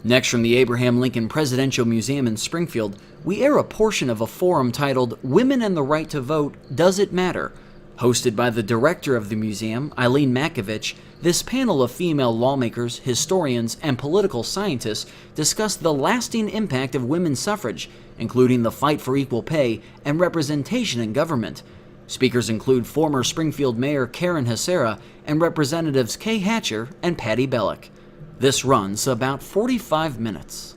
Next, from the Abraham Lincoln Presidential Museum in Springfield, we air a portion of a forum titled Women and the Right to Vote, Does It Matter? Hosted by the director of the museum, Eileen Makovich, this panel of female lawmakers, historians, and political scientists discussed the lasting impact of women's suffrage, including the fight for equal pay and representation in government. Speakers include former Springfield Mayor Karen Hasara and Representatives Kay Hatcher and Petti Bellock. This runs about 45 minutes.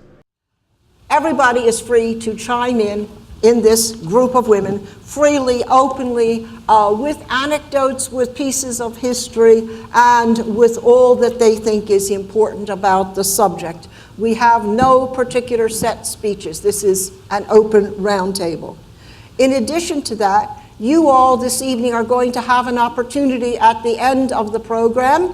Everybody is free to chime in this group of women, freely, openly, with anecdotes, with pieces of history, and with all that they think is important about the subject. We have no particular set speeches. This is an open roundtable. In addition to that, you all this evening are going to have an opportunity at the end of the program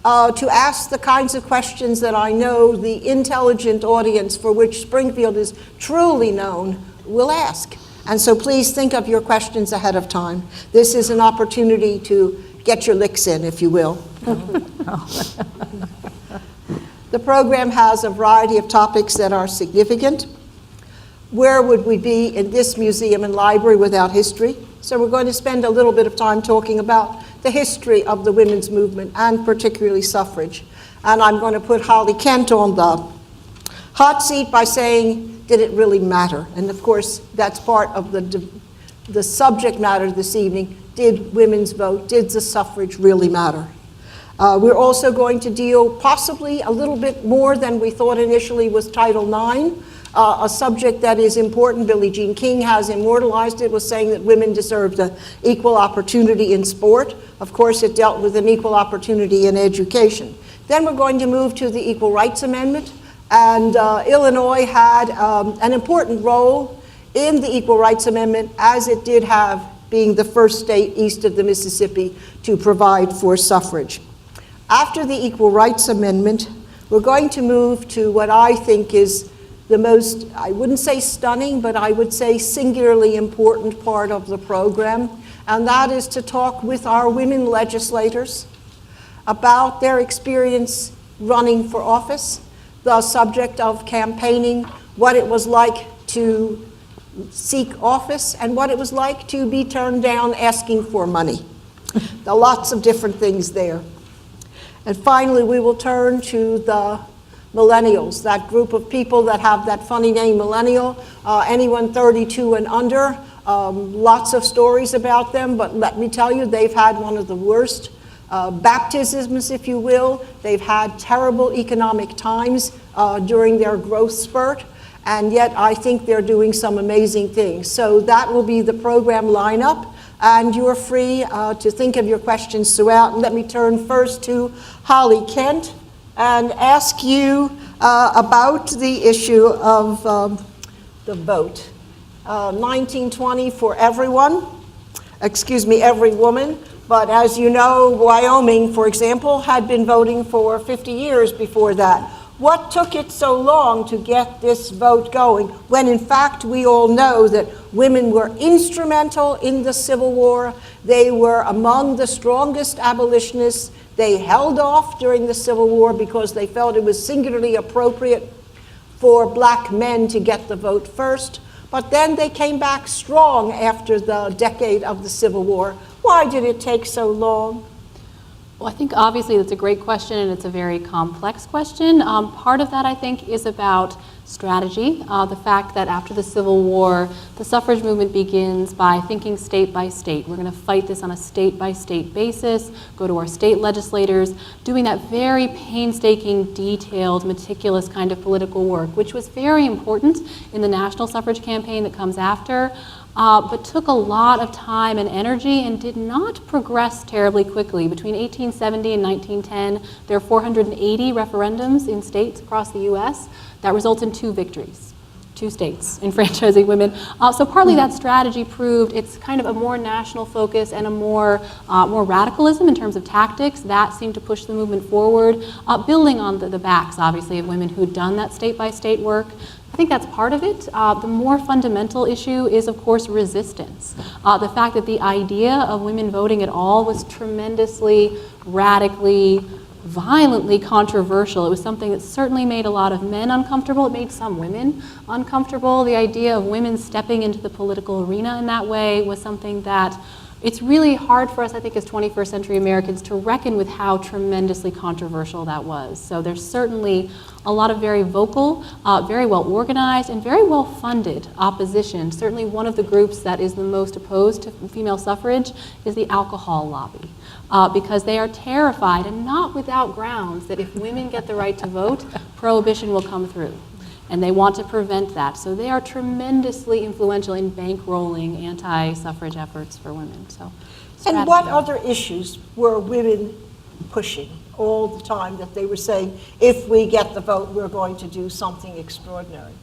to ask the kinds of questions that I know the intelligent audience for which Springfield is truly known will ask. And so please think of your questions ahead of time. This is an opportunity to get your licks in, if you will. The program has a variety of topics that are significant. Where would we be in this museum and library without history? So we're going to spend a little bit of time talking about the history of the women's movement and particularly suffrage. And I'm going to put Holly Kent on the hot seat by saying, did it really matter? And of course, that's part of the subject matter this evening. Did women's vote, did the suffrage really matter? We're also going to deal possibly a little bit more than we thought initially with Title IX, a subject that is important. Billie Jean King has immortalized it, was saying that women deserved an equal opportunity in sport. Of course, it dealt with an equal opportunity in education. Then we're going to move to the Equal Rights Amendment, and Illinois had an important role in the Equal Rights Amendment, as it did have, being the first state east of the Mississippi to provide for suffrage. After the Equal Rights Amendment, we're going to move to what I think is the most, I wouldn't say stunning, but I would say singularly important part of the program, and that is to talk with our women legislators about their experience running for office, the subject of campaigning, what it was like to seek office, and what it was like to be turned down asking for money. There are lots of different things there. And finally, we will turn to the millennials, that group of people that have that funny name, millennial, anyone 32 and under. Lots of stories about them, but let me tell you, they've had one of the worst baptisms, if you will. They've had terrible economic times during their growth spurt, and yet I think they're doing some amazing things. So that will be the program lineup, and you're free to think of your questions throughout. And let me turn first to Holly Kent and ask you about the issue of the vote. 1920 for everyone, every woman, but as you know, Wyoming, for example, had been voting for 50 years before that. What took it so long to get this vote going, when in fact we all know that women were instrumental in the Civil War, they were among the strongest abolitionists, they held off during the Civil War because they felt it was singularly appropriate for black men to get the vote first, but then they came back strong after the decade of the Civil War. Why did it take so long? Well, I think obviously that's a great question, and it's a very complex question. Part of that, I think, is about strategy. The fact that after the Civil War, the suffrage movement begins by thinking state by state. We're going to fight this on a state by state basis, go to our state legislators, doing that very painstaking, detailed, meticulous kind of political work, which was very important in the national suffrage campaign that comes after. But took a lot of time and energy and did not progress terribly quickly. Between 1870 and 1910, there are 480 referendums in states across the US that result in 2 victories, 2 states enfranchising women. So partly that strategy proved it's kind of a more national focus and a more radicalism in terms of tactics. That seemed to push the movement forward, building on the backs, obviously, of women who'd done that state-by-state work. I think that's part of it. The more fundamental issue is, of course, resistance. The fact that the idea of women voting at all was tremendously, radically violently controversial. It was something that certainly made a lot of men uncomfortable. It made some women uncomfortable. The idea of women stepping into the political arena in that way was something that it's really hard for us, I think, as 21st century Americans to reckon with how tremendously controversial that was. So there's certainly a lot of very vocal, very well organized, and very well funded opposition. Certainly one of the groups that is the most opposed to female suffrage is the alcohol lobby, because they are terrified, and not without grounds, that if women get the right to vote, prohibition will come through. And they want to prevent that. So they are tremendously influential in bankrolling anti-suffrage efforts for women. So, and what other issues were women pushing all the time that they were saying, if we get the vote, we're going to do something extraordinary?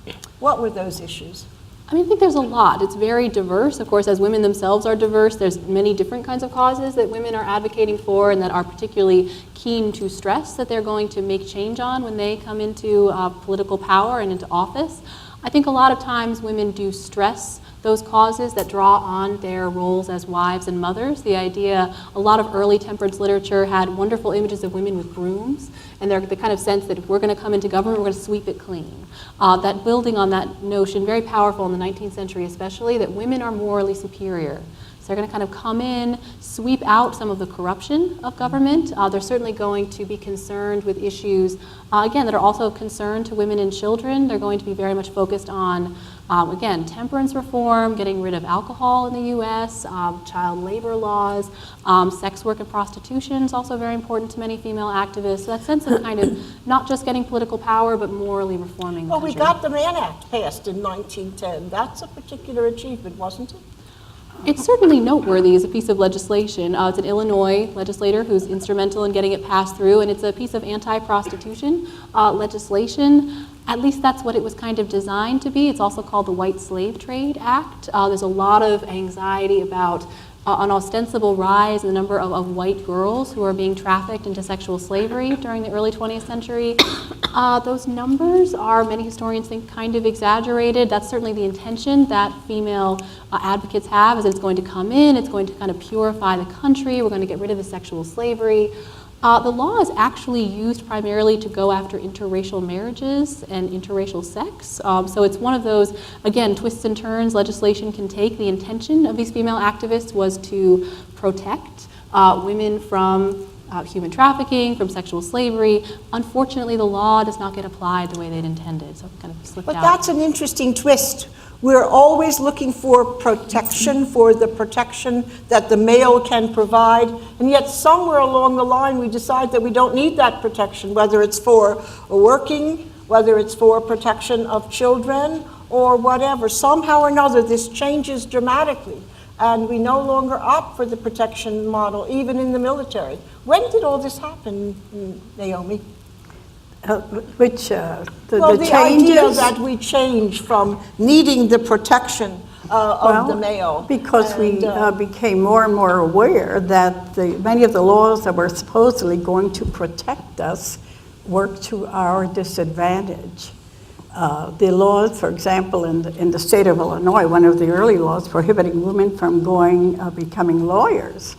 What were those issues? I mean, I think there's a lot. It's very diverse. Of course, as women themselves are diverse, there's many different kinds of causes that women are advocating for and that are particularly keen to stress that they're going to make change on when they come into political power and into office. I think a lot of times women do stress those causes that draw on their roles as wives and mothers. The idea, a lot of early temperance literature had wonderful images of women with brooms, and they're the kind of sense that if we're going to come into government, we're going to sweep it clean. That building on that notion, very powerful in the 19th century especially, that women are morally superior. So they're going to kind of come in, sweep out some of the corruption of government. They're certainly going to be concerned with issues, again, that are also of concern to women and children. They're going to be very much focused on, again, temperance reform, getting rid of alcohol in the U.S., child labor laws, sex work and prostitution is also very important to many female activists. So that sense of kind of not just getting political power, but morally reforming the country. We got the Mann Act passed in 1910. That's a particular achievement, wasn't it? It's certainly noteworthy as a piece of legislation. It's an Illinois legislator who's instrumental in getting it passed through, and it's a piece of anti-prostitution legislation. At least that's what it was kind of designed to be. It's also called the White Slave Trade Act. There's a lot of anxiety about an ostensible rise in the number of white girls who are being trafficked into sexual slavery during the early 20th century. Those numbers are, many historians think, kind of exaggerated. That's certainly the intention that female advocates have, is that it's going to come in, it's going to kind of purify the country, we're going to get rid of the sexual slavery. The law is actually used primarily to go after interracial marriages and interracial sex. So it's one of those, again, twists and turns legislation can take. The intention of these female activists was to protect women from human trafficking, from sexual slavery. Unfortunately, the law does not get applied the way they'd intended, so it kind of slipped out. But that's an interesting twist. We're always looking for protection, for the protection that the male can provide, and yet somewhere along the line we decide that we don't need that protection, whether it's for working, whether it's for protection of children, or whatever. Somehow or another this changes dramatically, and we no longer opt for the protection model, even in the military. When did all this happen, Naomi? The changes? Idea that we change from needing the protection of the male. Because we became more and more aware that many of the laws that were supposedly going to protect us worked to our disadvantage. The laws, for example, in the state of Illinois, one of the early laws prohibiting women from becoming lawyers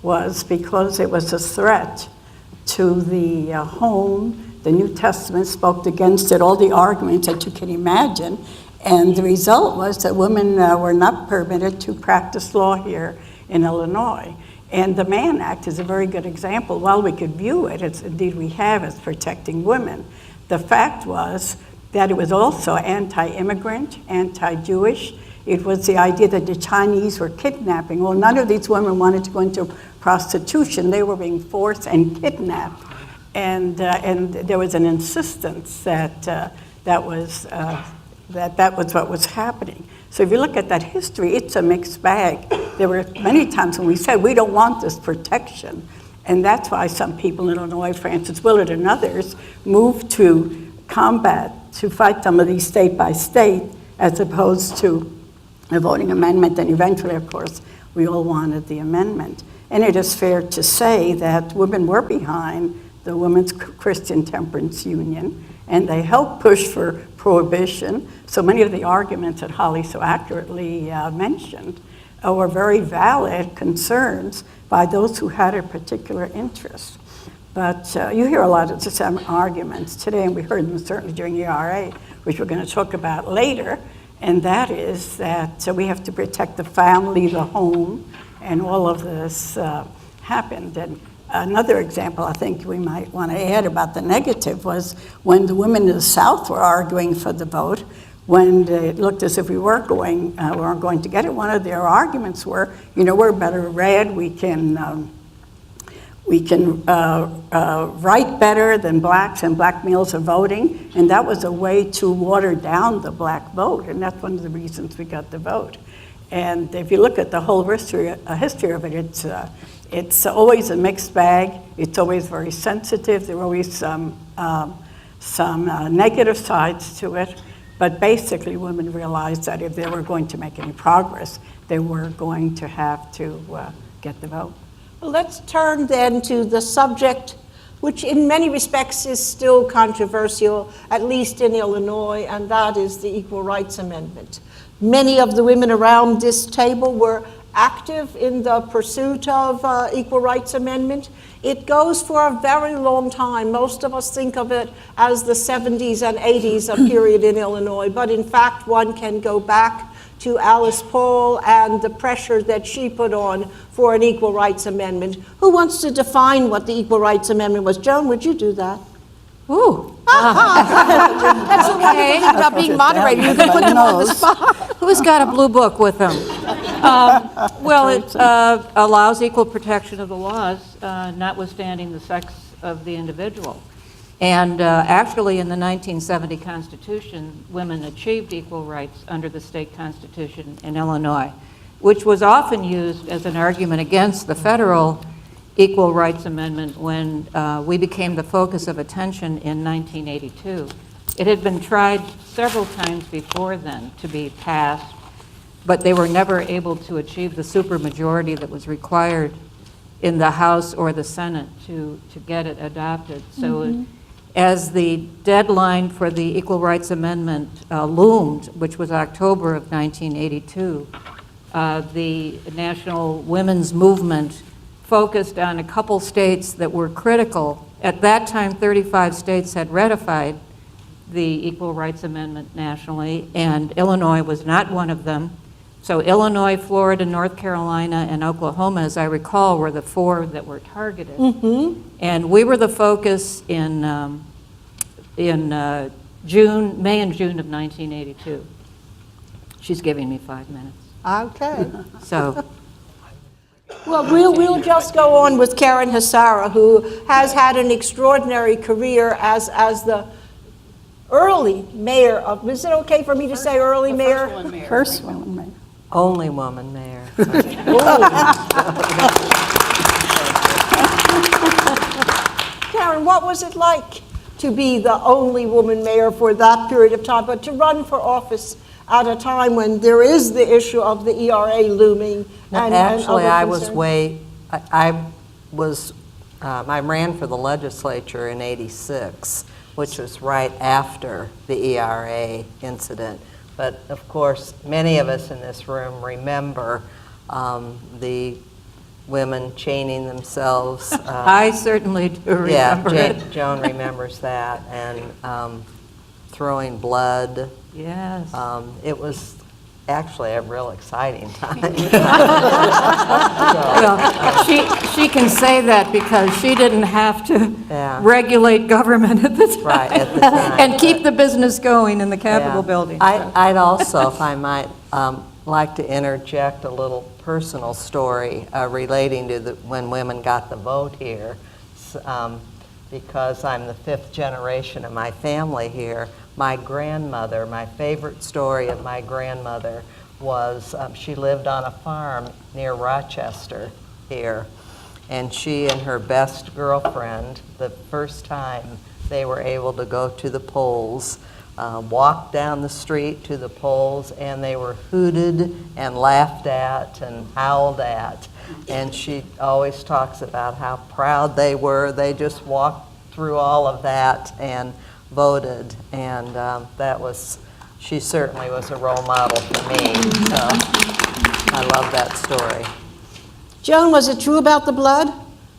was because it was a threat to the home. The New Testament spoke against it, all the arguments that you can imagine, and the result was that women were not permitted to practice law here in Illinois. And the Mann Act is a very good example. While we could view it, indeed we have, as protecting women, the fact was that it was also anti-immigrant, anti-Jewish. It was the idea that the Chinese were kidnapping. Well, none of these women wanted to go into prostitution. They were being forced and kidnapped. And there was an insistence that that was what was happening. So if you look at that history, it's a mixed bag. There were many times when we said we don't want this protection, and that's why some people in Illinois, Francis Willard and others, moved to combat, to fight some of these state by state, as opposed to a voting amendment. And eventually, of course, we all wanted the amendment. And it is fair to say that women were behind the Women's Christian Temperance Union, and they helped push for prohibition. So many of the arguments that Holly so accurately mentioned were very valid concerns by those who had a particular interest. But you hear a lot of the same arguments today, and we heard them certainly during ERA, which we're going to talk about later, and that is that we have to protect the family, the home, and all of this happened. And another example I think we might want to add about the negative was when the women in the South were arguing for the vote, when it looked as if we weren't going to get it, one of their arguments were, we're better read, we can write better than blacks, and black males are voting, and that was a way to water down the black vote, and that's one of the reasons we got the vote. And if you look at the whole history of it, it's always a mixed bag. It's always very sensitive. There are always some negative sides to it. But basically, women realized that if they were going to make any progress, they were going to have to get the vote. Well, let's turn then to the subject, which in many respects is still controversial, at least in Illinois, and that is the Equal Rights Amendment. Many of the women around this table were active in the pursuit of Equal Rights Amendment. It goes for a very long time. Most of us think of it as the 70s and 80s, a period in Illinois, but in fact one can go back to Alice Paul and the pressure that she put on for an Equal Rights Amendment. Who wants to define what the Equal Rights Amendment was? Joan, would you do that? Ooh. That's the wonderful thing about being moderator. You can put them on the spot. Who's got a blue book with them? Well, it allows equal protection of the laws, notwithstanding the sex of the individual. And actually, in the 1970 Constitution, women achieved equal rights under the state constitution in Illinois, which was often used as an argument against the federal Equal Rights Amendment when we became the focus of attention in 1982. It had been tried several times before then to be passed, but they were never able to achieve the supermajority that was required in the House or the Senate to get it adopted. So as the deadline for the Equal Rights Amendment loomed, which was October of 1982, the national women's movement focused on a couple states that were critical. At that time, 35 states had ratified the Equal Rights Amendment nationally, and Illinois was not one of them. So Illinois, Florida, North Carolina, and Oklahoma, as I recall, were the four that were targeted. And we were the focus in May and June of 1982. She's giving me 5 minutes. Okay. So. Well, we'll just go on with Karen Hasara, who has had an extraordinary career as the early mayor of, is it okay for me to say early mayor? First woman mayor. Only woman mayor. Karen, what was it like to be the only woman mayor for that period of time, but to run for office at a time when there is the issue of the ERA looming? Actually, I ran for the legislature in '86, which was right after the ERA incident. But of course, many of us in this room remember the women chaining themselves. I certainly do remember it. Joan remembers that, and throwing blood. Yes. It was actually a real exciting time. Well, she can say that because she didn't have to Yeah. regulate government at the time. Right, at the time. And keep the business going in the Capitol Yeah. building. I'd also, if I might, like to interject a little personal story relating to when women got the vote here. Because I'm the 5th generation of my family here, my grandmother, my favorite story of my grandmother was she lived on a farm near Rochester here, and she and her best girlfriend, the first time they were able to go to the polls, walked down the street to the polls, and they were hooted and laughed at and howled at. And she always talks about how proud they were. They just walked through all of that and voted, and she certainly was a role model for me, so I love that story. Joan, was it true about the blood?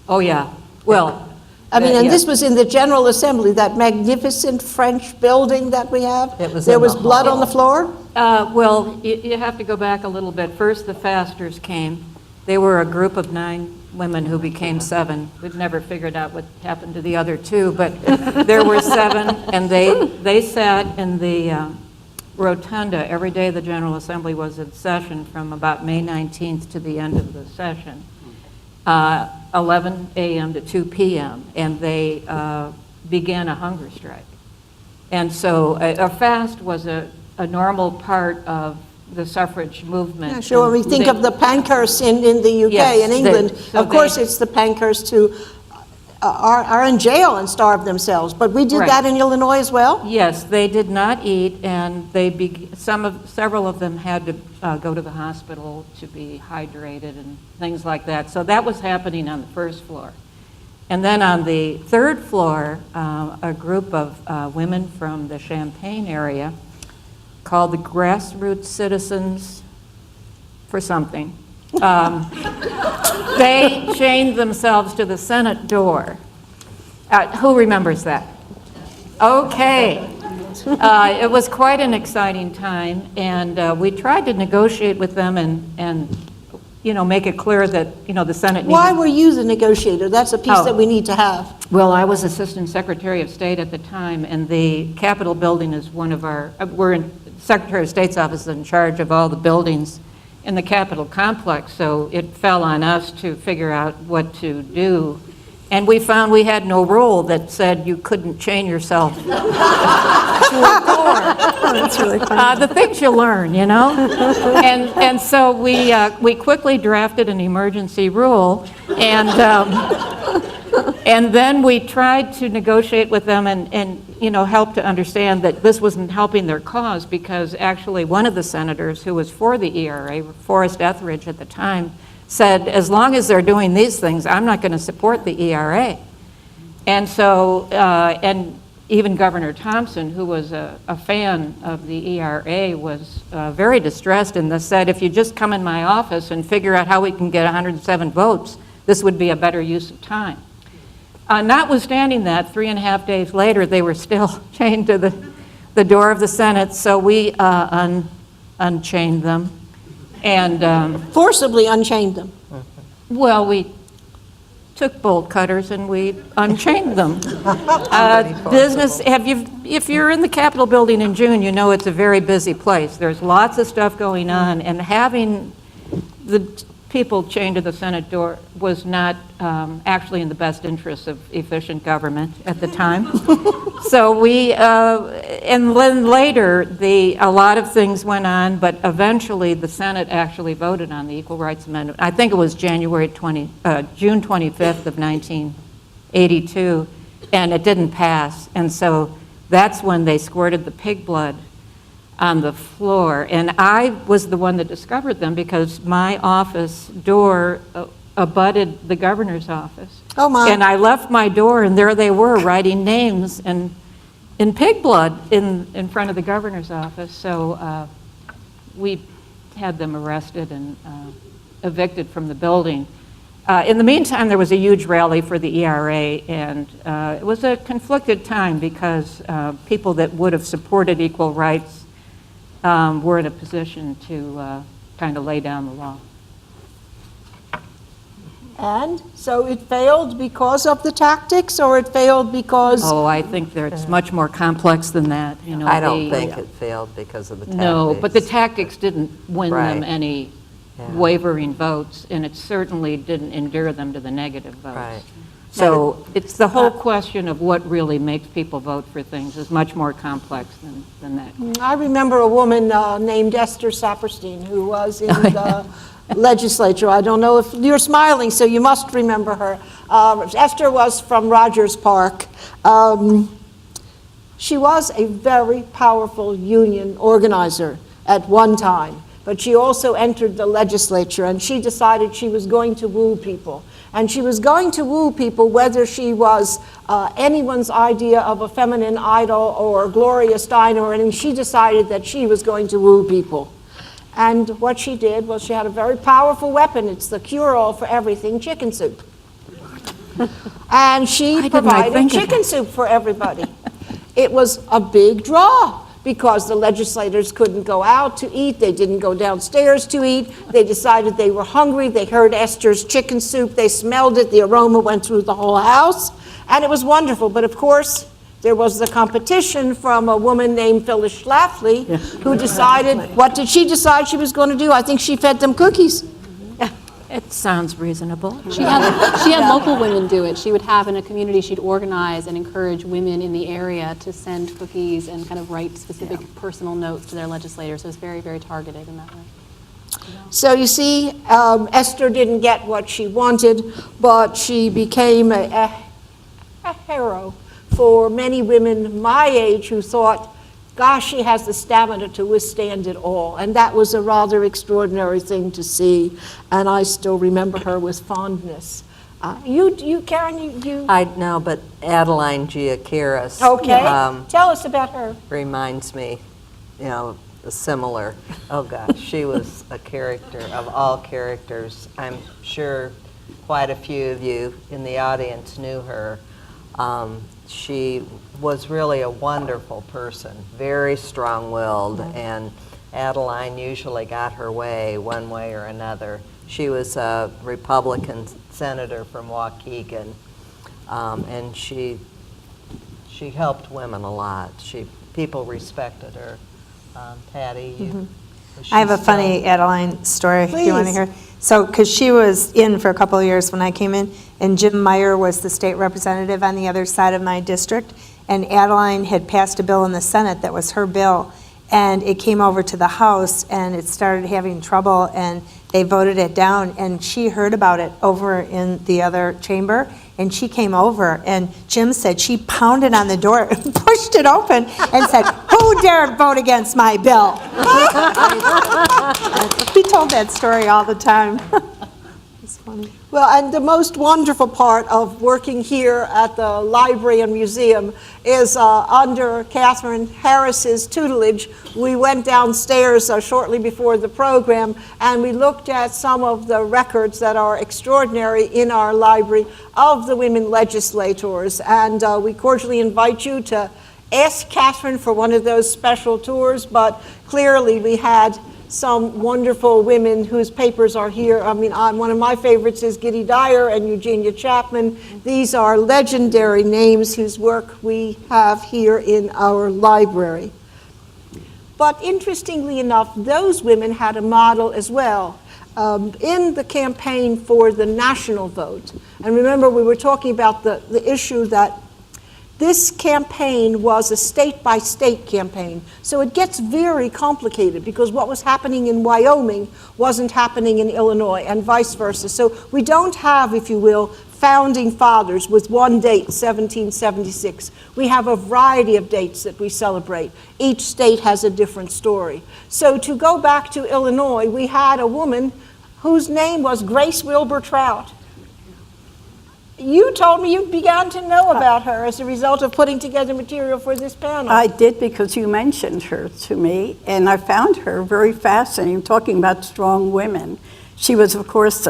Oh, yeah. Well, I mean, and yeah. this was in the General Assembly, that magnificent French building that we have. It was There in was the blood on hall. the floor? Well, you have to go back a little bit. First, the fasters came. They were a group of 9 women who became 7. We've never figured out what happened to the other 2, but there were 7, and they sat in the rotunda every day the General Assembly was in session from about May 19th to the end of the session, 11 a.m. to 2 p.m., and they began a hunger strike. And so a fast was a normal part of the suffrage movement. Yeah, sure. When we think of the Pankhursts in the UK Yes, and England, so of course they- it's the Pankhursts who are in jail and starve themselves. But we did Right. that in Illinois as well? Yes, they did not eat, and several of them had to go to the hospital to be hydrated and things like that. So that was happening on the first floor. And then on the third floor, a group of women from the Champaign area called the Grassroots Citizens for something. They chained themselves to the Senate door. Who remembers that? Okay. It was quite an exciting time, and we tried to negotiate with them and make it clear that, the Senate needed... Why were you the negotiator? That's a piece Oh. that we need to have. Well, I was Assistant Secretary of State at the time, and the Capitol building is one of our, Secretary of State's office is in charge of all the buildings in the Capitol complex, so it fell on us to figure out what to do. And we found we had no rule that said you couldn't chain yourself to a door. That's really funny. The things you learn, And so we quickly drafted an emergency rule, and then we tried to negotiate with them and help to understand that this wasn't helping their cause, because actually one of the senators who was for the ERA, Forrest Etheridge at the time, said, as long as they're doing these things, I'm not going to support the ERA. And so, and even Governor Thompson, who was a fan of the ERA, was very distressed and said, if you just come in my office and figure out how we can get 107 votes, this would be a better use of time. Notwithstanding that, 3.5 days later, they were still chained to the door of the Senate, so we unchained them. And, Forcibly unchained them. well, we took bolt cutters and we unchained them. Business, if you're in the Capitol building in June, you know it's a very busy place. There's lots of stuff going on, and having the people chained to the Senate door was not actually in the best interest of efficient government at the time. So we, and then later, a lot of things went on, but eventually the Senate actually voted on the Equal Rights Amendment. I think it was June 25th of 1982, and it didn't pass. And so that's when they squirted the pig blood on the floor. And I was the one that discovered them because my office door abutted the governor's office. Oh, my. And I left my door, and there they were writing names in pig blood in front of the governor's office. So we had them arrested and evicted from the building. In the meantime, there was a huge rally for the ERA, and it was a conflicted time because people that would have supported equal rights were in a position to kind of lay down the law. And so it failed because of the tactics, or it failed because... Oh, I think it's much more complex than that. I don't think it failed because of the tactics. No, but the tactics didn't win them Right. any Yeah. wavering votes, and it certainly didn't endear them to the negative votes. Right. So it's the whole question of what really makes people vote for things is much more complex than that. I remember a woman named Esther Saperstein who was in the legislature. I don't know if you're smiling, so you must remember her. Esther was from Rogers Park. She was a very powerful union organizer at one time, but she also entered the legislature, and she decided she was going to woo people. And she was going to woo people whether she was anyone's idea of a feminine idol or Gloria Steinem or anything. She decided that she was going to woo people. And what she did was she had a very powerful weapon. It's the cure-all for everything, chicken soup. And she I provided think of chicken soup for everybody. It was a big draw because the legislators couldn't go out to eat. They didn't go downstairs to eat. They decided they were hungry. They heard Esther's chicken soup. They smelled it. The aroma went through the whole house. And it was wonderful. But of course, there was the competition from a woman named Phyllis Schlafly, who decided, what did she decide she was going to do? I think she fed them cookies. It sounds reasonable. She had local women do it. She would have in a community, she'd organize and encourage women in the area to send cookies and kind of write specific personal notes to their legislators. So it was very, very targeted in that way. So you see, Esther didn't get what she wanted, but she became a hero for many women my age who thought, gosh, she has the stamina to withstand it all. And that was a rather extraordinary thing to see. And I still remember her with fondness. You Karen, you? I know, but Adeline Giacaris. Okay, tell us about her. Reminds me, similar. Oh gosh, she was a character of all characters. I'm sure quite a few of you in the audience knew her. She was really a wonderful person, very strong-willed, and Adeline usually got her way one way or another. She was a Republican senator from Waukegan, and she helped women a lot. People respected her. Patty, I have a funny Adeline story if you want to Please. hear. So, because she was in for a couple of years when I came in, and Jim Meyer was the state representative on the other side of my district, and Adeline had passed a bill in the Senate that was her bill, and it came over to the House, and it started having trouble, and they voted it down, and she heard about it over in the other chamber, and she came over, and Jim said she pounded on the door, pushed it open, and said, "Who dared vote against my bill?" He told that story all the time. It's funny. Well, and the most wonderful part of working here at the library and museum is under Catherine Harris's tutelage, we went downstairs shortly before the program and we looked at some of the records that are extraordinary in our library of the women legislators. And we cordially invite you to ask Catherine for one of those special tours, but clearly we had some wonderful women whose papers are here. I mean, one of my favorites is Giddy Dyer and Eugenia Chapman. These are legendary names whose work we have here in our library. But interestingly enough, those women had a model as well in the campaign for the national vote. And remember, we were talking about the issue that this campaign was a state-by-state campaign, so it gets very complicated because what was happening in Wyoming wasn't happening in Illinois and vice versa. So we don't have, if you will, founding fathers with one date, 1776. We have a variety of dates that we celebrate. Each state has a different story. So to go back to Illinois, we had a woman whose name was Grace Wilbur Trout. You told me you began to know about her as a result of putting together material for this panel. I did, because you mentioned her to me, and I found her very fascinating, talking about strong women. She was, of course,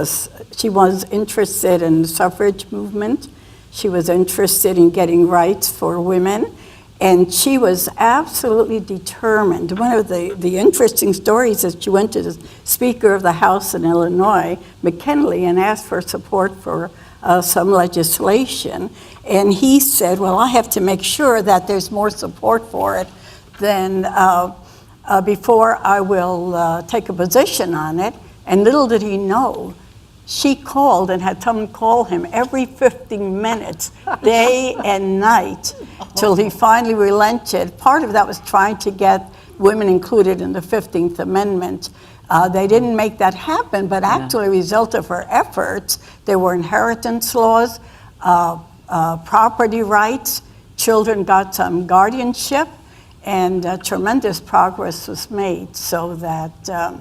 she was interested in the suffrage movement. She was interested in getting rights for women, and she was absolutely determined. One of the interesting stories is she went to the Speaker of the House in Illinois, McKinley, and asked for support for some legislation, and he said, well, I have to make sure that there's more support for it than before I will take a position on it. And little did he know, she called and had someone call him every 15 minutes, day and night, till he finally relented. Part of that was trying to get women included in the 15th Amendment. They didn't make that happen, but actually, a result of her efforts, there were inheritance laws, property rights, children got some guardianship, and tremendous progress was made, so that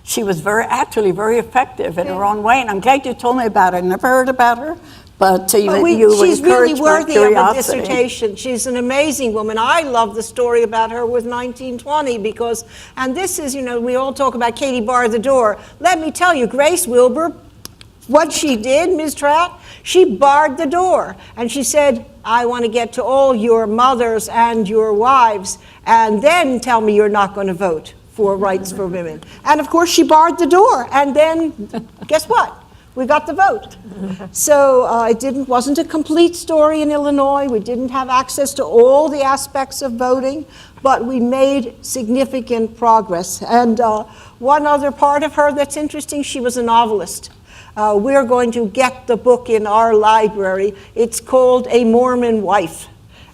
she was actually very effective in her own way. And I'm glad you told me about her. I never heard about her. But she's really worthy of a dissertation. She's an amazing woman. I love the story about her with 1920 because, and this is, we all talk about Katie bar the door. Let me tell you, Grace Wilbur What she did, Ms. Trout, she barred the door, and she said, I want to get to all your mothers and your wives, and then tell me you're not going to vote for rights for women. And of course, she barred the door, and then, guess what? We got the vote. So it wasn't a complete story in Illinois. We didn't have access to all the aspects of voting, but we made significant progress. And one other part of her that's interesting, she was a novelist. We're going to get the book in our library. It's called A Mormon Wife.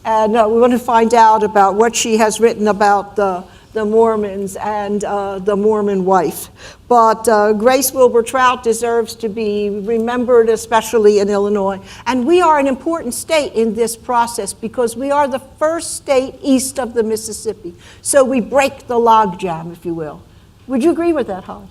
And we want to find out about what she has written about the Mormons and the Mormon wife. But Grace Wilbur Trout deserves to be remembered, especially in Illinois. And we are an important state in this process because we are the first state east of the Mississippi. So we break the logjam, if you will. Would you agree with that, Holly?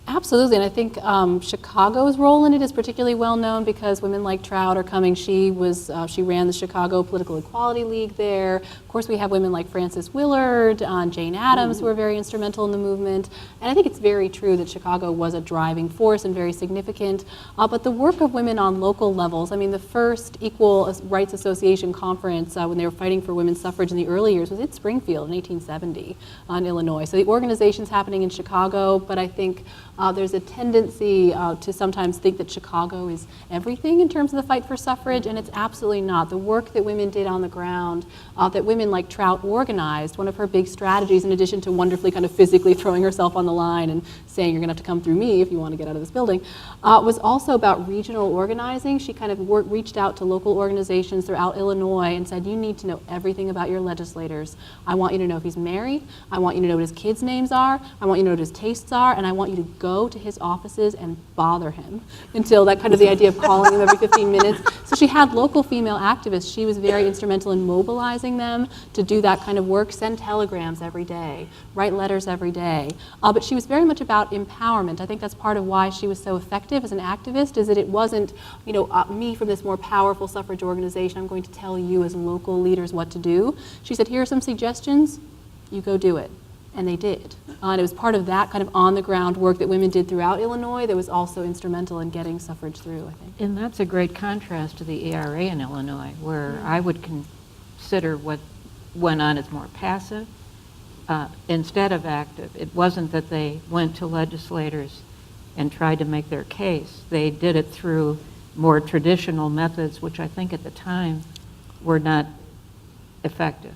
Absolutely, and I think Chicago's role in it is particularly well known because women like Trout are coming. She ran the Chicago Political Equality League there. Of course, we have women like Frances Willard, Jane Addams, who are very instrumental in the movement. And I think it's very true that Chicago was a driving force and very significant. But the work of women on local levels, I mean, the first Equal Rights Association conference when they were fighting for women's suffrage in the early years was in Springfield in 1870 in Illinois. So the organization's happening in Chicago, but I think there's a tendency to sometimes think that Chicago is everything in terms of the fight for suffrage, and it's absolutely not. The work that women did on the ground, that women like Trout organized, one of her big strategies, in addition to wonderfully kind of physically throwing herself on the line and saying, you're going to have to come through me if you want to get out of this building, was also about regional organizing. She kind of reached out to local organizations throughout Illinois and said, you need to know everything about your legislators. I want you to know if he's married. I want you to know what his kids' names are. I want you to know what his tastes are, and I want you to go to his offices and bother him until that kind of the idea of calling him every 15 minutes. So she had local female activists. She was very instrumental in mobilizing them to do that kind of work, send telegrams every day, write letters every day. But she was very much about empowerment. I think that's part of why she was so effective as an activist, is that it wasn't, me from this more powerful suffrage organization, I'm going to tell you as local leaders what to do. She said, here are some suggestions, you go do it. And they did. And it was part of that kind of on-the-ground work that women did throughout Illinois that was also instrumental in getting suffrage through, I think. And that's a great contrast to the ERA in Illinois, where I would consider what went on as more passive instead of active. It wasn't that they went to legislators and tried to make their case. They did it through more traditional methods, which I think at the time were not effective.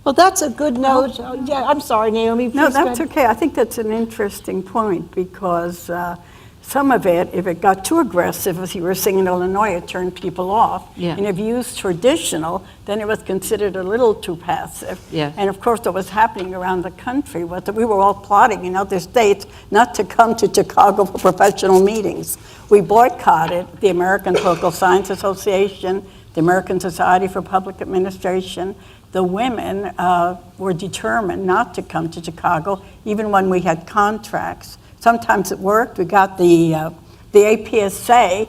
Well, that's a good note. Yeah, I'm sorry, Naomi. No, please that's go ahead. okay. I think that's an interesting point because some of it, if it got too aggressive, as you were saying in Illinois, it turned people off. Yeah. And if you used traditional, then it was considered a little too passive. Yeah. And of course, what was happening around the country was that we were all plotting in other states not to come to Chicago for professional meetings. We boycotted the American Political Science Association, the American Society for Public Administration. The women were determined not to come to Chicago, even when we had contracts. Sometimes it worked. We got the APSA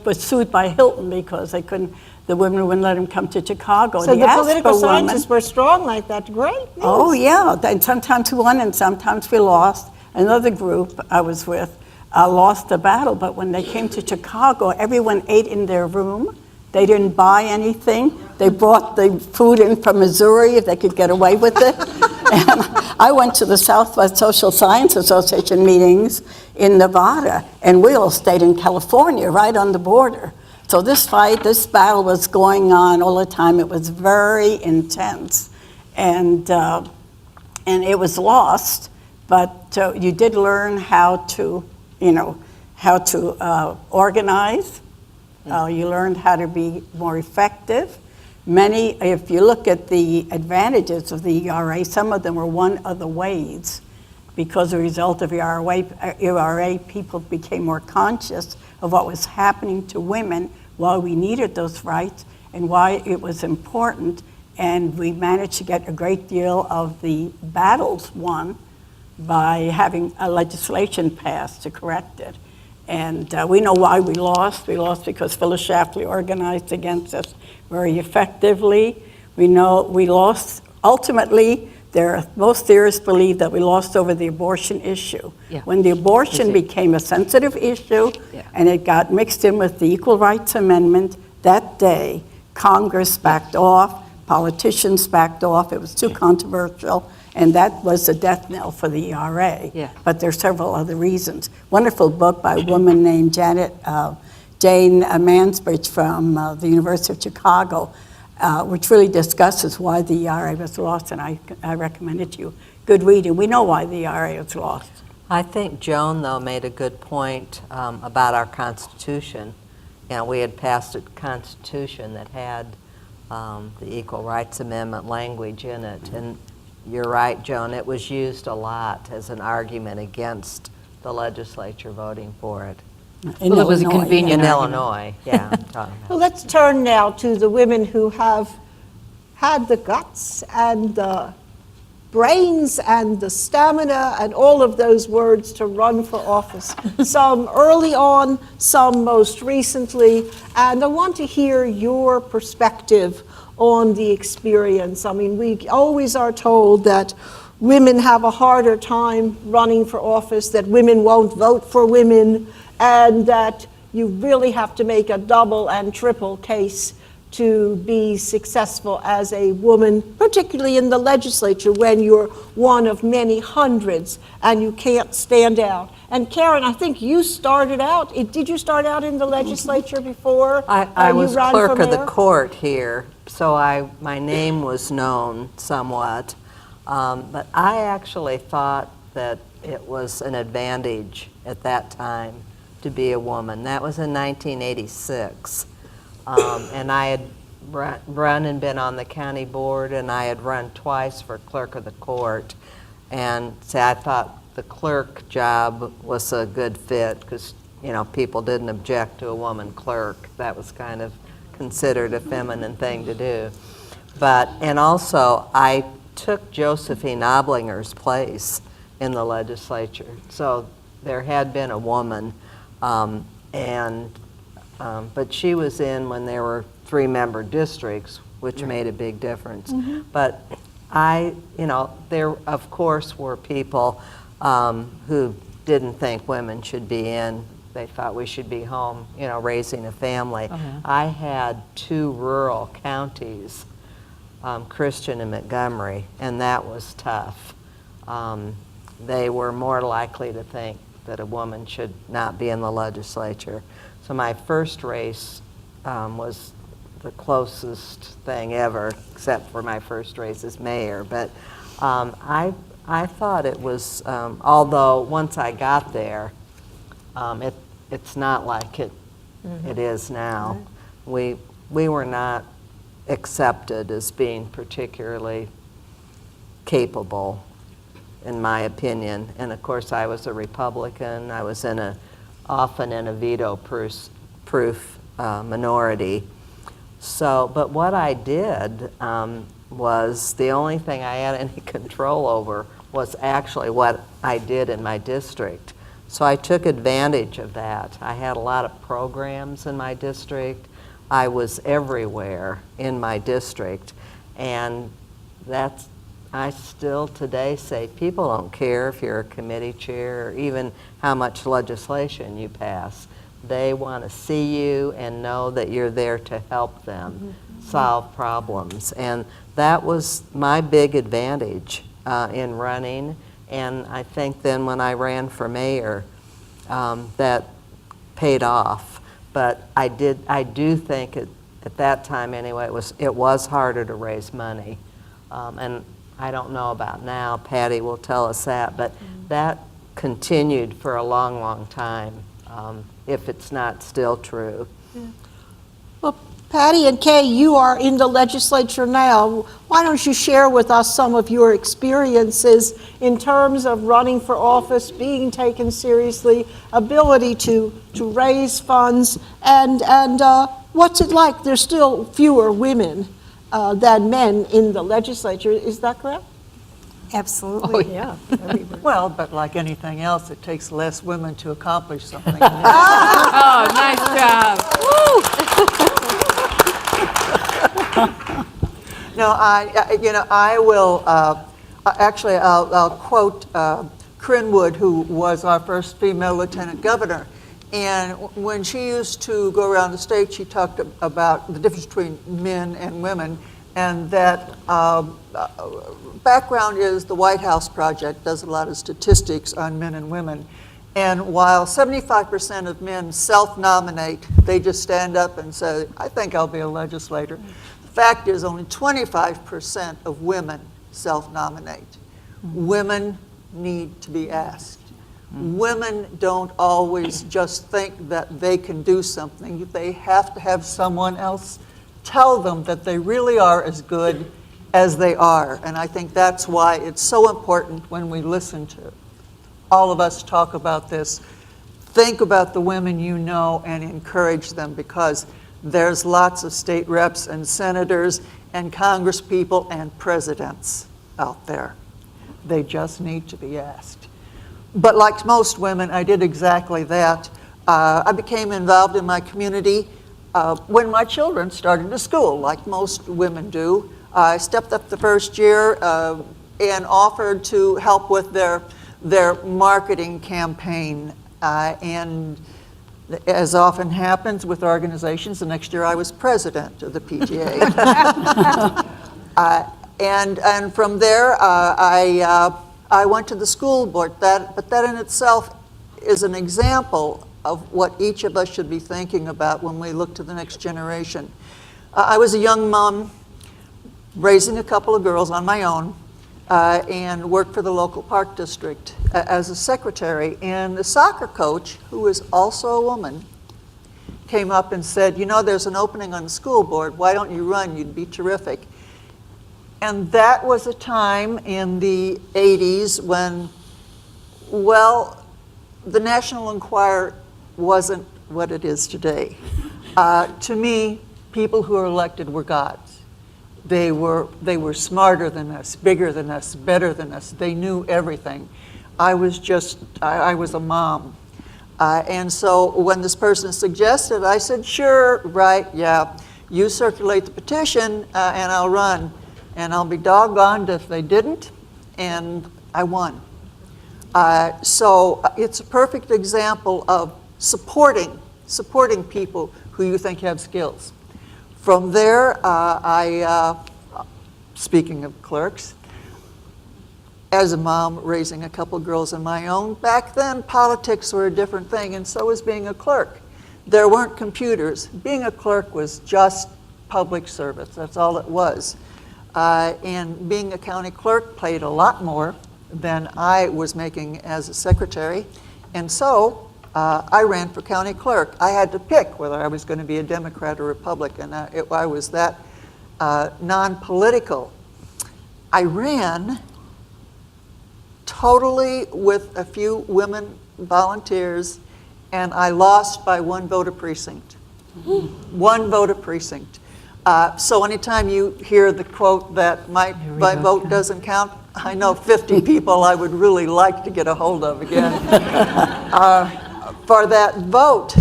was sued by Hilton because they couldn't. The women wouldn't let them come to Chicago. So the political scientists were strong like that. Great news. Oh yeah, and sometimes we won and sometimes we lost. Another group I was with lost the battle, but when they came to Chicago, everyone ate in their room. They didn't buy anything. They brought the food in from Missouri if they could get away with it. And I went to the Southwest Social Science Association meetings in Nevada, and we all stayed in California, right on the border. So this battle was going on all the time. It was very intense, and it was lost. But you did learn how to organize. You learned how to be more effective. If you look at the advantages of the ERA, some of them were one of the ways. Because as a result of ERA, people became more conscious of what was happening to women, why we needed those rights, and why it was important. And we managed to get a great deal of the battles won by having a legislation passed to correct it. And we know why we lost. We lost because Phyllis Schlafly organized against us very effectively. We know we lost ultimately Most theorists believe that we lost over the abortion issue. Yeah. When the abortion became a sensitive issue and it got mixed in with the Equal Rights Amendment, that day, Congress backed off, politicians backed off, it was too controversial, and that was a death knell for the ERA. Yeah. But there's several other reasons. Wonderful book by a woman named Jane Mansbridge from the University of Chicago, which really discusses why the ERA was lost, and I recommend it to you. Good reading. We know why the ERA was lost. I think Joan, though, made a good point about our Constitution. We had passed a Constitution that had the Equal Rights Amendment language in it. And you're right, Joan, it was used a lot as an argument against the legislature voting for it. Well, it was a convenient In argument. Illinois, yeah. I'm talking about. Well, let's turn now to the women who have had the guts and the brains and the stamina and all of those words to run for office. Some early on, some most recently. And I want to hear your perspective on the experience. I mean, we always are told that women have a harder time running for office, that women won't vote for women, and that you really have to make a double and triple case to be successful as a woman, particularly in the legislature when you're one of many hundreds and you can't stand out. And Karen, I think you started out, did you start out in the legislature before I you was ran clerk for of the mayor? court here, so my name was known somewhat. But I actually thought that it was an advantage at that time to be a woman. That was in 1986. And I had run and been on the county board, and I had run twice for clerk of the court. And so I thought the clerk job was a good fit because, people didn't object to a woman clerk. That was kind of considered a feminine thing to do. And also, I took Josephine Oblinger's place in the legislature. So there had been a woman, but she was in when there were 3-member districts, which made a big difference. But there of course were people who didn't think women should be in. They thought we should be home, raising a family. I had 2 rural counties, Christian and Montgomery, and that was tough. They were more likely to think that a woman should not be in the legislature. So my first race was the closest thing ever, except for my first race as mayor. But I thought it was, although once I got there, it's not like it is now. We were not accepted as being particularly capable, in my opinion. And of course, I was a Republican. I was often in a veto-proof minority. So, but what I did was the only thing I had any control over was actually what I did in my district. So I took advantage of that. I had a lot of programs in my district. I was everywhere in my district. And I still today say people don't care if you're a committee chair or even how much legislation you pass. They want to see you and know that you're there to help them solve problems. And that was my big advantage in running. And I think then when I ran for mayor, that paid off. But I do think at that time anyway, it was harder to raise money. And I don't know about now, Petti will tell us that, but that continued for a long, long time, if it's not still true. Well, Petti and Kay, you are in the legislature now. Why don't you share with us some of your experiences in terms of running for office, being taken seriously, ability to raise funds, and what's it like? There's still fewer women than men in the legislature. Is that correct? Absolutely. Yeah. Well, but like anything else, it takes less women to accomplish something. Oh, nice job. No, I Actually, I'll quote Corinne Wood, who was our first female lieutenant governor. And when she used to go around the state, she talked about the difference between men and women. And that background is the White House Project does a lot of statistics on men and women. And while 75% of men self-nominate, they just stand up and say, I think I'll be a legislator. The fact is only 25% of women self-nominate. Women need to be asked. Women don't always just think that they can do something. They have to have someone else tell them that they really are as good as they are. And I think that's why it's so important when we listen to all of us talk about this. Think about the women you know and encourage them, because there's lots of state reps and senators and congresspeople and presidents out there. They just need to be asked. But like most women, I did exactly that. I became involved in my community when my children started to school, like most women do. I stepped up the first year and offered to help with their marketing campaign. And as often happens with organizations, the next year I was president of the PTA. And from there, I went to the school board. But that in itself is an example of what each of us should be thinking about when we look to the next generation. I was a young mom raising a couple of girls on my own and worked for the local park district as a secretary. And the soccer coach, who was also a woman, came up and said, you know, there's an opening on the school board. Why don't you run? You'd be terrific. And that was a time in the 80s when, well, the National Enquirer wasn't what it is today. To me, people who were elected were gods. They were smarter than us, bigger than us, better than us. They knew everything. I was a mom. And so when this person suggested, I said, sure, right, yeah. You circulate the petition and I'll run. And I'll be doggoned if they didn't, and I won. So it's a perfect example of supporting people who you think have skills. From there, speaking of clerks, as a mom raising a couple girls of my own, back then politics were a different thing, and so was being a clerk. There weren't computers. Being a clerk was just public service. That's all it was. And being a county clerk paid a lot more than I was making as a secretary. And so I ran for county clerk. I had to pick whether I was going to be a Democrat or Republican. I was that non-political. I ran totally with a few women volunteers, and I lost by 1 vote a precinct. 1 vote a precinct. So anytime you hear the quote that my vote doesn't count, I know 50 people I would really like to get a hold of again. For that vote,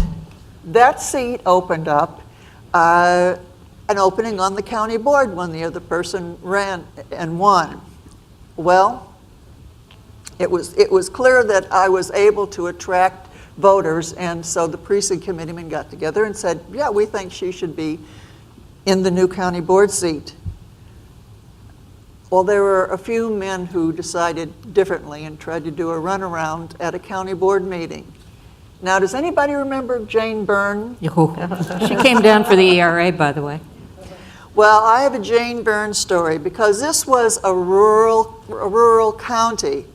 that seat opened up an opening on the county board when the other person ran and won. Well, it was clear that I was able to attract voters, and so the precinct committeemen got together and said, yeah, we think she should be in the new county board seat. Well, there were a few men who decided differently and tried to do a runaround at a county board meeting. Now, does anybody remember Jane Byrne? She came down for the ERA, by the way. Well, I have a Jane Byrne story because this was a rural county,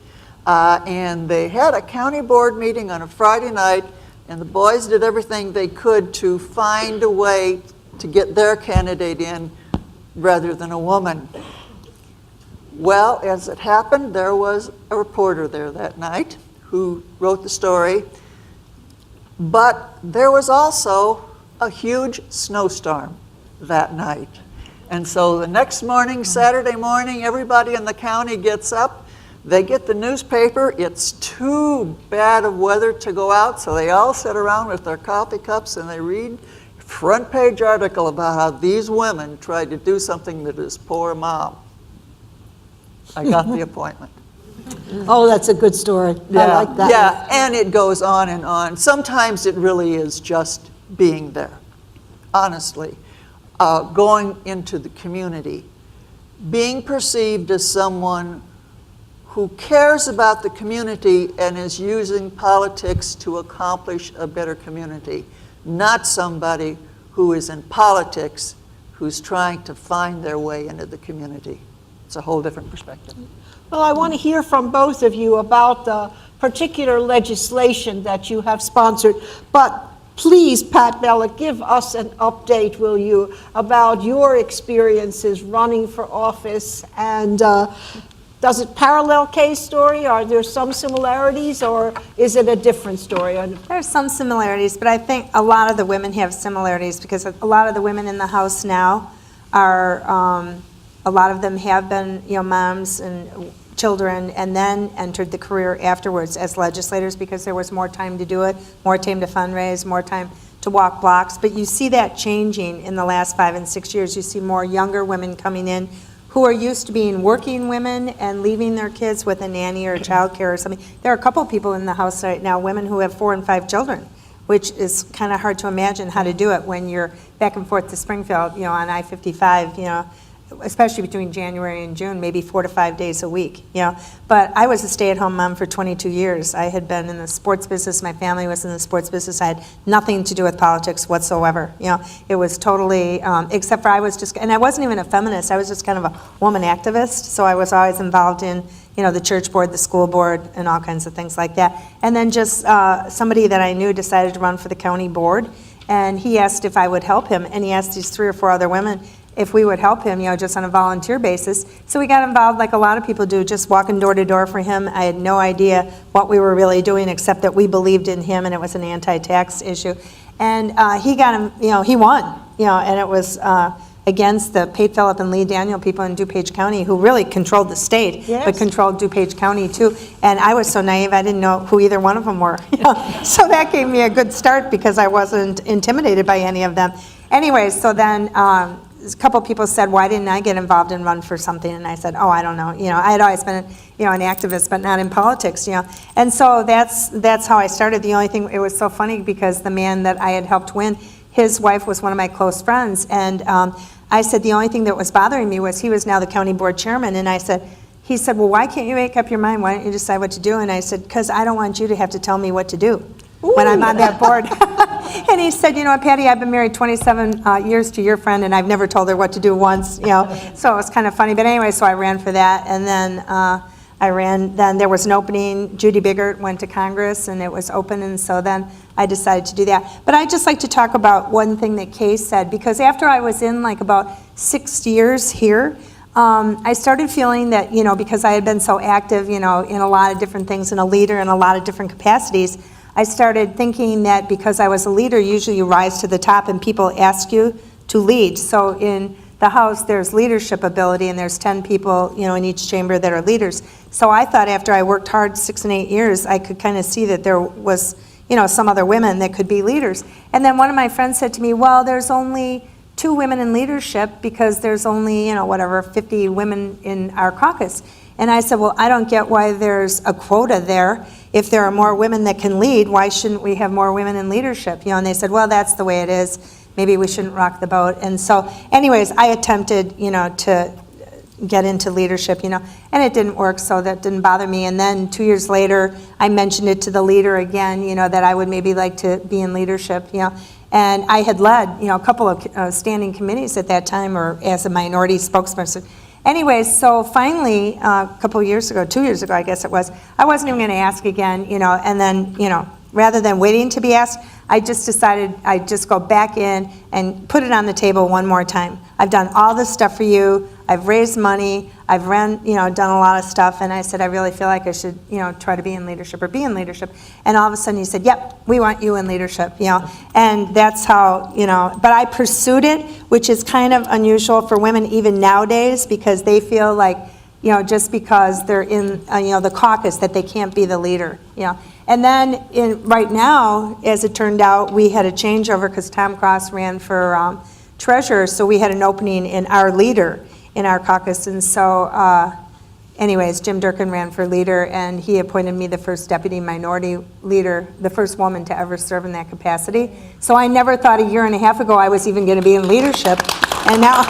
and they had a county board meeting on a Friday night, and the boys did everything they could to find a way to get their candidate in rather than a woman. Well, as it happened, there was a reporter there that night who wrote the story, but there was also a huge snowstorm that night. And so the next morning, Saturday morning, everybody in the county gets up, they get the newspaper, it's too bad of weather to go out, so they all sit around with their coffee cups and they read front page article about how these women tried to do something to this poor mom. I got the appointment. Oh, that's a good story. I like that. Yeah, and it goes on and on. Sometimes it really is just being there, honestly. Going into the community, being perceived as someone who cares about the community and is using politics to accomplish a better community, not somebody who is in politics who's trying to find their way into the community. It's a whole different perspective. Well, I want to hear from both of you about the particular legislation that you have sponsored, but please, Pat Bellock, give us an update, will you, about your experiences running for office, and does it parallel Kay's story? Are there some similarities, or is it a different story? There's some similarities, but I think a lot of the women have similarities because a lot of the women in the House now are, a lot of them have been, moms and children, and then entered the career afterwards as legislators because there was more time to do it, more time to fundraise, more time to walk blocks. But you see that changing in the last 5 and 6 years. You see more younger women coming in who are used to being working women and leaving their kids with a nanny or child care or something. There are a couple people in the House right now, women who have 4 and 5 children, which is kind of hard to imagine how to do it when you're back and forth to Springfield, on I-55, especially between January and June, maybe 4 to 5 days a week, But I was a stay-at-home mom for 22 years. I had been in the sports business. My family was in the sports business. I had nothing to do with politics whatsoever. It was totally, except for I was just, and I wasn't even a feminist. I was just kind of a woman activist. So I was always involved in, the church board, the school board, and all kinds of things like that. And then just somebody that I knew decided to run for the county board, and he asked if I would help him, and he asked these 3 or 4 other women if we would help him, just on a volunteer basis. So we got involved like a lot of people do, just walking door to door for him. I had no idea what we were really doing except that we believed in him and it was an anti-tax issue. And he got him, he won, and it was against the Pate Phillip and Lee Daniel people in DuPage County who really controlled the state, but controlled DuPage County too. And I was so naive, I didn't know who either one of them were. So that gave me a good start because I wasn't intimidated by any of them. Anyway, so then a couple people said, why didn't I get involved and run for something? And I said, I don't know. I had always been, an activist, but not in politics, And so that's how I started. The only thing, it was so funny because the man that I had helped win, his wife was one of my close friends. And I said, the only thing that was bothering me was he was now the county board chairman. And he said, well, why can't you make up your mind? Why don't you decide what to do? And I said, because I don't want you to have to tell me what to do when I'm on that board. And he said, Patty, I've been married 27 years to your friend, and I've never told her what to do once, So it was kind of funny. But anyway, so I ran for that. And then then there was an opening. Judy Biggert went to Congress, and it was open. And so then I decided to do that. But I'd just like to talk about one thing that Kay said, because after I was in like about 6 years here, I started feeling that, because I had been so active, in a lot of different things, and a leader in a lot of different capacities, I started thinking that because I was a leader, usually you rise to the top and people ask you to lead. So in the House, there's leadership ability, and there's 10 people, in each chamber that are leaders. So I thought after I worked hard 6 and 8 years, I could kind of see that there was, some other women that could be leaders. And then one of my friends said to me, well, there's only 2 women in leadership because there's only, 50 women in our caucus. And I said, well, I don't get why there's a quota there. If there are more women that can lead, why shouldn't we have more women in leadership? And they said, well, that's the way it is. Maybe we shouldn't rock the boat. And so anyways, I attempted, to get into leadership, and it didn't work, so that didn't bother me. And then 2 years later, I mentioned it to the leader again, that I would maybe like to be in leadership, And I had led, a couple of standing committees at that time, or as a minority spokesperson. Anyways, so finally, a couple of years ago, 2 years ago, I guess it was, I wasn't even going to ask again, and then, rather than waiting to be asked, I just decided I'd just go back in and put it on the table one more time. I've done all this stuff for you. I've raised money. I've done a lot of stuff. And I said, I really feel like I should, try to be in leadership or be in leadership. And all of a sudden he said, yep, we want you in leadership, And that's how, but I pursued it, which is kind of unusual for women even nowadays, because they feel like, just because they're in, the caucus, that they can't be the leader, And then right now, as it turned out, we had a changeover because Tom Cross ran for treasurer, so we had an opening in our leader in our caucus. And so anyways, Jim Durkin ran for leader, and he appointed me the first deputy minority leader, the first woman to ever serve in that capacity. So I never thought a year and a half ago I was even going to be in leadership. And now,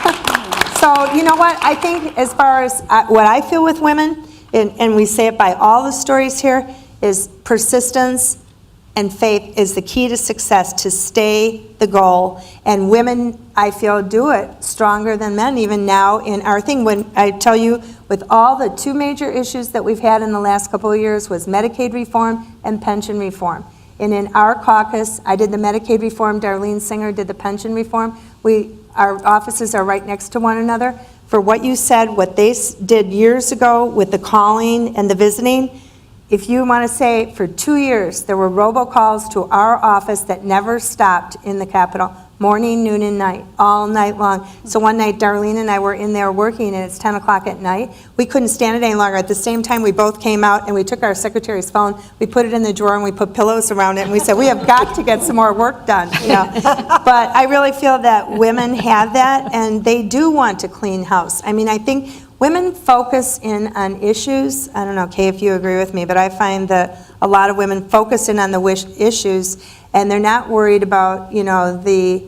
so you know what? I think as far as what I feel with women, and we say it by all the stories here, is persistence and faith is the key to success, to stay the goal. And women, I feel, do it stronger than men even now in our thing. When I tell you, with all the two major issues that we've had in the last couple of years was Medicaid reform and pension reform. And in our caucus, I did the Medicaid reform, Darlene Singer did the pension reform. Our offices are right next to one another. For what you said, what they did years ago with the calling and the visiting, if you want to say for 2 years, there were robocalls to our office that never stopped in the Capitol, morning, noon, and night, all night long. So one night, Darlene and I were in there working, and it's 10 o'clock at night. We couldn't stand it any longer. At the same time, we both came out, and we took our secretary's phone, we put it in the drawer, and we put pillows around it, and we said, we have got to get some more work done. You know? But I really feel that women have that, and they do want to clean house. I mean, I think women focus in on issues. I don't know, Kay, if you agree with me, but I find that a lot of women focus in on the issues, and they're not worried about, you know, the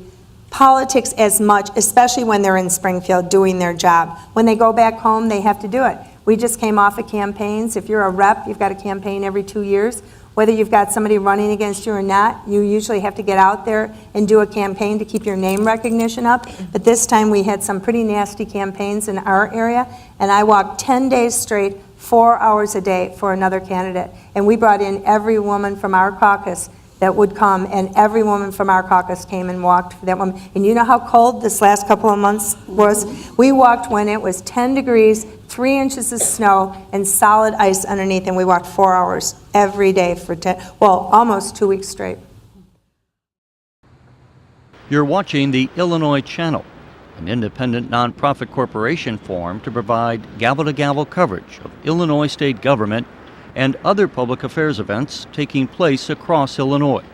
politics as much, especially when they're in Springfield doing their job. When they go back home, they have to do it. We just came off of campaigns. If you're a rep, you've got a campaign every 2 years. Whether you've got somebody running against you or not, you usually have to get out there and do a campaign to keep your name recognition up. But this time we had some pretty nasty campaigns in our area, and I walked 10 days straight, 4 hours a day for another candidate. And we brought in every woman from our caucus that would come, and every woman from our caucus came and walked for that woman. And you know how cold this last couple of months was? We walked when it was 10 degrees, 3 inches of snow, and solid ice underneath, and we walked 4 hours every day for almost 2 weeks straight. You're watching the Illinois Channel, an independent nonprofit corporation formed to provide gavel-to-gavel coverage of Illinois state government and other public affairs events taking place across Illinois.